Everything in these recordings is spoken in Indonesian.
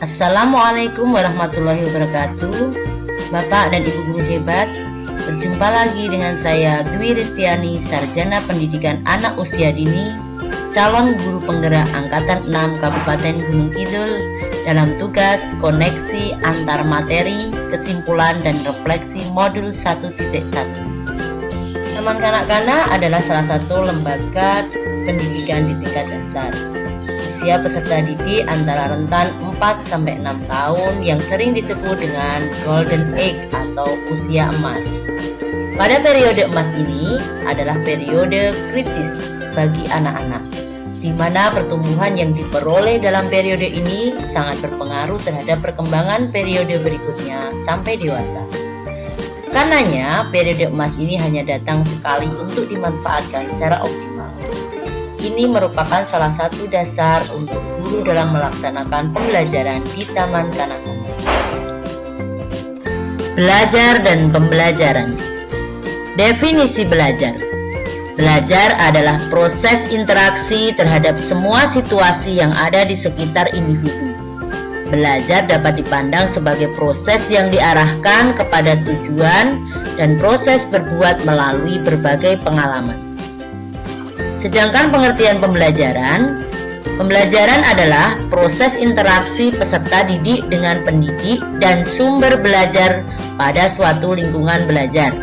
Assalamualaikum warahmatullahi wabarakatuh. Bapak dan Ibu guru hebat, berjumpa lagi dengan saya Dwi Ristiani, Sarjana Pendidikan Anak Usia Dini, calon guru penggerak Angkatan 6 Kabupaten Gunung Kidul dalam tugas koneksi antar materi, kesimpulan dan refleksi modul 1.1. Taman Kanak-Kanak adalah salah satu lembaga pendidikan di tingkat dasar. Usia peserta didik antara rentan 4-6 tahun yang sering disebut dengan golden age atau usia emas. Pada periode emas ini adalah periode kritis bagi anak-anak, di mana pertumbuhan yang diperoleh dalam periode ini sangat berpengaruh terhadap perkembangan periode berikutnya sampai dewasa. Karenanya, periode emas ini hanya datang sekali untuk dimanfaatkan secara optimal. Ini merupakan salah satu dasar untuk guru dalam melaksanakan pembelajaran di Taman Kanak-Kanak. Belajar dan pembelajaran. Definisi belajar. Belajar adalah proses interaksi terhadap semua situasi yang ada di sekitar individu. Belajar dapat dipandang sebagai proses yang diarahkan kepada tujuan dan proses berbuat melalui berbagai pengalaman. Sedangkan pengertian pembelajaran adalah proses interaksi peserta didik dengan pendidik dan sumber belajar pada suatu lingkungan belajar.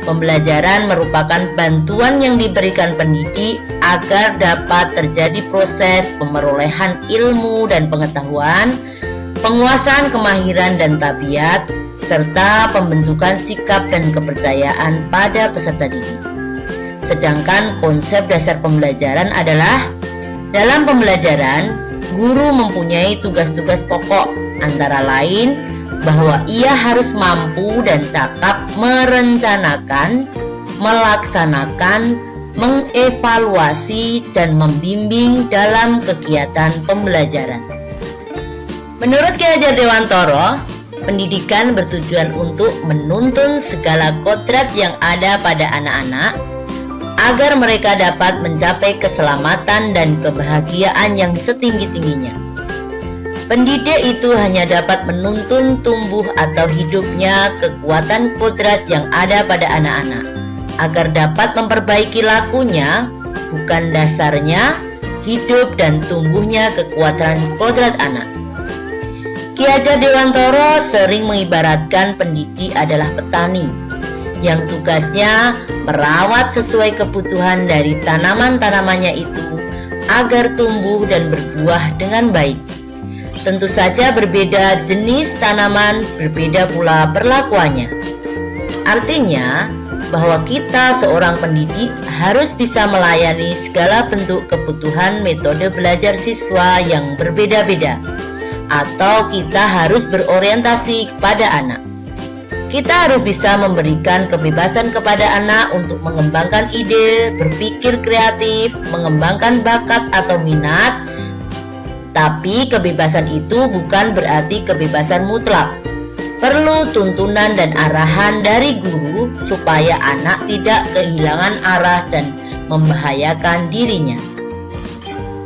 Pembelajaran merupakan bantuan yang diberikan pendidik agar dapat terjadi proses pemerolehan ilmu dan pengetahuan, penguasaan kemahiran dan tabiat, serta pembentukan sikap dan kepercayaan pada peserta didik. Sedangkan konsep dasar pembelajaran adalah dalam pembelajaran, guru mempunyai tugas-tugas pokok, antara lain bahwa ia harus mampu dan cakap merencanakan, melaksanakan, mengevaluasi, dan membimbing dalam kegiatan pembelajaran. Menurut Ki Hajar Dewantoro, pendidikan bertujuan untuk menuntun segala kodrat yang ada pada anak-anak agar mereka dapat mencapai keselamatan dan kebahagiaan yang setinggi-tingginya. Pendidik itu hanya dapat menuntun tumbuh atau hidupnya kekuatan kodrat yang ada pada anak-anak, agar dapat memperbaiki lakunya, bukan dasarnya, hidup dan tumbuhnya kekuatan kodrat anak. Ki Hajar Dewantoro sering mengibaratkan pendidik adalah petani yang tugasnya merawat sesuai kebutuhan dari tanaman-tanamannya itu agar tumbuh dan berbuah dengan baik. Tentu saja berbeda jenis tanaman, berbeda pula perlakuannya. Artinya bahwa kita seorang pendidik harus bisa melayani segala bentuk kebutuhan metode belajar siswa yang berbeda-beda, atau kita harus berorientasi kepada anak. Kita harus bisa memberikan kebebasan kepada anak untuk mengembangkan ide, berpikir kreatif, mengembangkan bakat atau minat. Tapi kebebasan itu bukan berarti kebebasan mutlak. Perlu tuntunan dan arahan dari guru supaya anak tidak kehilangan arah dan membahayakan dirinya.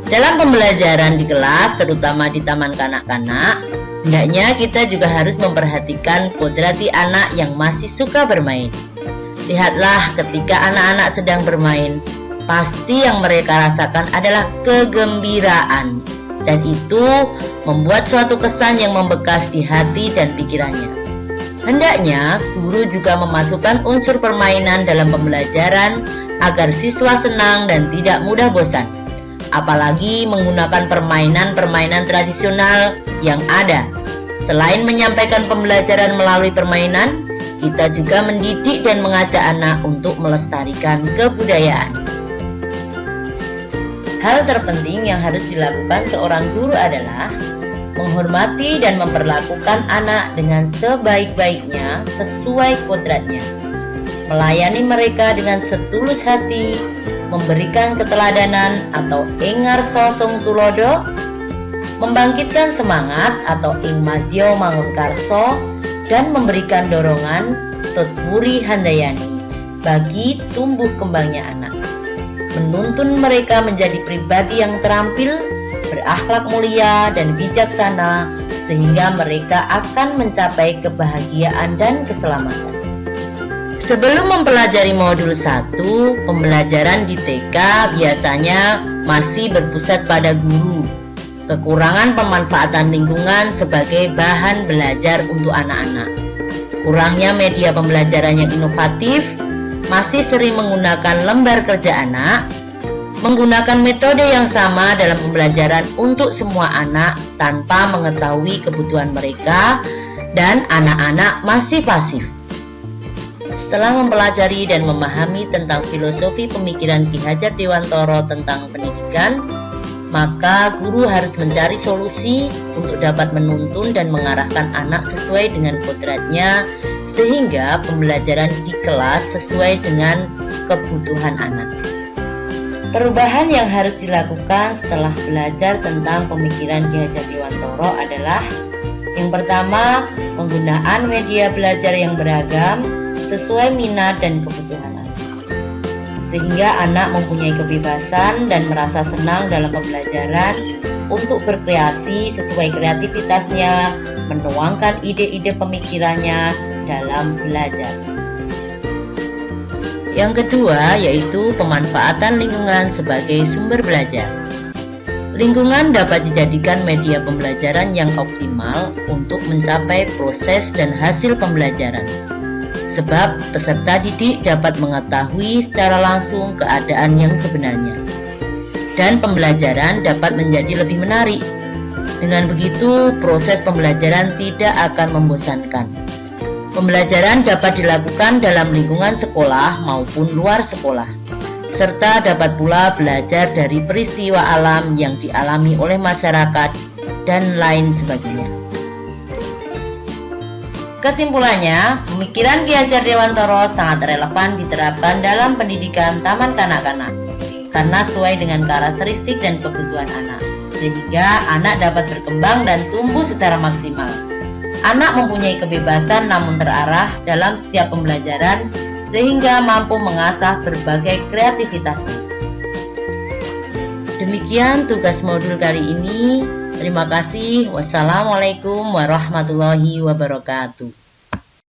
Dalam pembelajaran di kelas, terutama di Taman Kanak-Kanak, hendaknya kita juga harus memperhatikan kodrati anak yang masih suka bermain. Lihatlah ketika anak-anak sedang bermain, pasti yang mereka rasakan adalah kegembiraan, dan itu membuat suatu kesan yang membekas di hati dan pikirannya. Hendaknya guru juga memasukkan unsur permainan dalam pembelajaran agar siswa senang dan tidak mudah bosan. Apalagi menggunakan permainan-permainan tradisional yang ada. Selain menyampaikan pembelajaran melalui permainan, kita juga mendidik dan mengajak anak untuk melestarikan kebudayaan. Hal terpenting yang harus dilakukan seorang guru adalah menghormati dan memperlakukan anak dengan sebaik-baiknya sesuai kodratnya, melayani mereka dengan setulus hati, memberikan keteladanan atau engar sosong tulodo, membangkitkan semangat atau ing madyo mangun karso, dan memberikan dorongan tutpuri handayani bagi tumbuh kembangnya anak. Menuntun mereka menjadi pribadi yang terampil, berakhlak mulia dan bijaksana, sehingga mereka akan mencapai kebahagiaan dan keselamatan. Sebelum mempelajari modul 1, pembelajaran di TK biasanya masih berpusat pada guru, kekurangan pemanfaatan lingkungan sebagai bahan belajar untuk anak-anak, kurangnya media pembelajaran yang inovatif, masih sering menggunakan lembar kerja anak, menggunakan metode yang sama dalam pembelajaran untuk semua anak tanpa mengetahui kebutuhan mereka, dan anak-anak masih pasif. Setelah mempelajari dan memahami tentang filosofi pemikiran Ki Hajar Dewantoro tentang pendidikan, maka guru harus mencari solusi untuk dapat menuntun dan mengarahkan anak sesuai dengan kodratnya, sehingga pembelajaran di kelas sesuai dengan kebutuhan anak. Perubahan yang harus dilakukan setelah belajar tentang pemikiran Ki Hajar Dewantoro adalah: yang pertama, penggunaan media belajar yang beragam sesuai minat dan kebutuhan anak, sehingga anak mempunyai kebebasan dan merasa senang dalam pembelajaran untuk berkreasi sesuai kreativitasnya, menuangkan ide-ide pemikirannya dalam belajar. Yang kedua yaitu pemanfaatan lingkungan sebagai sumber belajar. Lingkungan dapat dijadikan media pembelajaran yang optimal untuk mencapai proses dan hasil pembelajaran, sebab peserta didik dapat mengetahui secara langsung keadaan yang sebenarnya, dan pembelajaran dapat menjadi lebih menarik. Dengan begitu, proses pembelajaran tidak akan membosankan. Pembelajaran dapat dilakukan dalam lingkungan sekolah maupun luar sekolah, serta dapat pula belajar dari peristiwa alam yang dialami oleh masyarakat dan lain sebagainya. Kesimpulannya, pemikiran Ki Hajar Dewantoro sangat relevan diterapkan dalam pendidikan taman kanak-kanak karena sesuai dengan karakteristik dan kebutuhan anak, sehingga anak dapat berkembang dan tumbuh secara maksimal. Anak mempunyai kebebasan namun terarah dalam setiap pembelajaran, sehingga mampu mengasah berbagai kreativitasnya. Demikian tugas modul kali ini. Terima kasih. Wassalamualaikum warahmatullahi wabarakatuh.